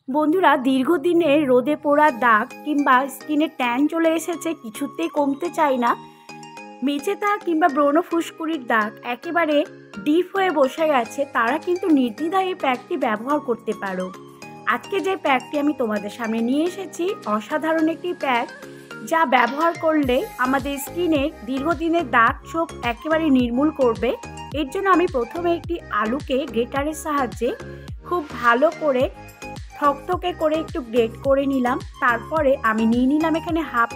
বন্ধুরা, দীর্ঘদিনের রোদে পোড়া দাগ কিংবা স্কিনে ট্যান চলে এসেছে, কিছুতেই কমতে চায় না, মেচে দাগ কিংবা ব্রণ ফুসকুড়ির দাগ একেবারে ডিপ হয়ে বসে গেছে, তারা কিন্তু নির্দ্বিধায় এই প্যাকটি ব্যবহার করতে পারো। আজকে যে প্যাকটি আমি তোমাদের সামনে নিয়ে এসেছি, অসাধারণ একটি প্যাক, যা ব্যবহার করলে আমাদের স্কিনের দীর্ঘদিনের দাগ ছোপ একেবারে নির্মূল করবে। এর জন্য আমি প্রথমে একটি আলুকে গ্রেটারের সাহায্যে খুব ভালো করে থকথকে করে একটু গ্রেট করে নিলাম। তারপরে আমি নিয়ে নিলাম এখানে হাফ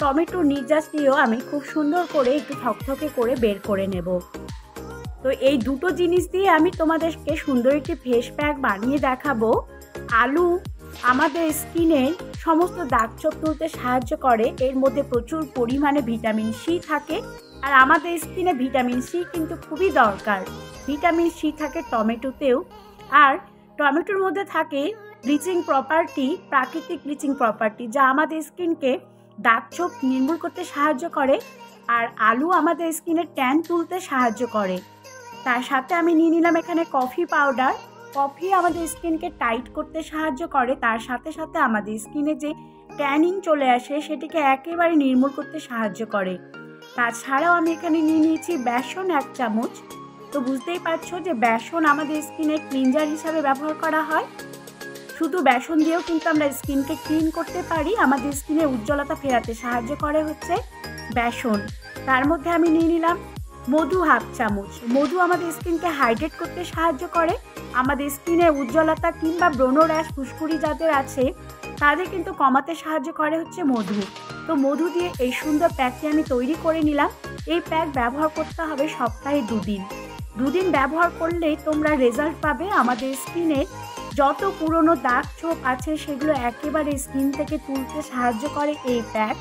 টমেটোর নির্যাস দিয়েও আমি খুব সুন্দর করে একটু থকথকে করে বের করে নেব। তো এই দুটো জিনিস দিয়ে আমি তোমাদেরকে সুন্দর একটি ফেস প্যাক বানিয়ে দেখাবো। আলু আমাদের স্কিনের সমস্ত দাগ ছোপ তুলতে সাহায্য করে, এর মধ্যে প্রচুর পরিমাণে ভিটামিন সি থাকে, আর আমাদের স্কিনে ভিটামিন সি কিন্তু খুবই দরকার। ভিটামিন সি থাকে টমেটোতেও, আর টমেটোর মধ্যে থাকে ব্লিচিং প্রপার্টি, প্রাকৃতিক ব্লিচিং প্রপার্টি, যা আমাদের স্কিনকে দাগ ছোপ নির্মূল করতে সাহায্য করে, আর আলু আমাদের স্কিনের ট্যান তুলতে সাহায্য করে। তার সাথে আমি নিয়ে নিলাম এখানে কফি পাউডার। কফি আমাদের স্কিনকে টাইট করতে সাহায্য করে, তার সাথে সাথে আমাদের স্কিনে যে ট্যানিং চলে আসে সেটিকে একেবারে নির্মূল করতে সাহায্য করে। তাছাড়াও আমি এখানে নিয়ে নিয়েছি বেসন 1 চামচ। তো বুঝতেই পারছো যে বেসন আমাদের স্কিনে ক্লিনজার হিসাবে ব্যবহার করা হয়। শুধু বেসন দিয়েও কিন্তু আমরা স্কিনকে ক্লিন করতে পারি। আমাদের স্কিনে উজ্জ্বলতা ফেরাতে সাহায্য করে হচ্ছে বেসন। তার মধ্যে আমি নিয়ে নিলাম মধু 1/2 চামচ। মধু আমাদের স্কিনকে হাইড্রেট করতে সাহায্য করে। আমাদের স্কিনে উজ্জ্বলতা কিংবা ব্রণ র্যাশ ফুসকুড়ি যাদের আছে তাদের কিন্তু কমাতে সাহায্য করে হচ্ছে মধু। তো মধু দিয়ে এই সুন্দর প্যাকটি আমি তৈরি করে নিলাম। এই প্যাক ব্যবহার করতে হবে সপ্তাহে 2 দিন। 2 দিন ব্যবহার করলেই তোমরা রেজাল্ট পাবে। আমাদের স্কিনে যত পুরনো দাগ ছোপ আছে সেগুলো একেবারে স্কিন থেকে তুলতে সাহায্য করে এই প্যাক।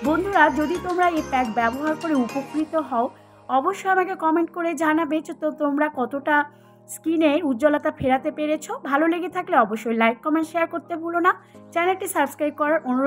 বন্ধুরা, যদি তোমরা এই প্যাক ব্যবহার করে উপকৃত হও, অবশ্যই আমাকে কমেন্ট করে জানাবে তো তোমরা কতটা স্কিনের উজ্জ্বলতা ফেরাতে পেরেছো। ভালো লেগে থাকলে অবশ্যই লাইক, কমেন্ট, শেয়ার করতে ভুলো না। চ্যানেলটি সাবস্ক্রাইব করার অনুরোধ।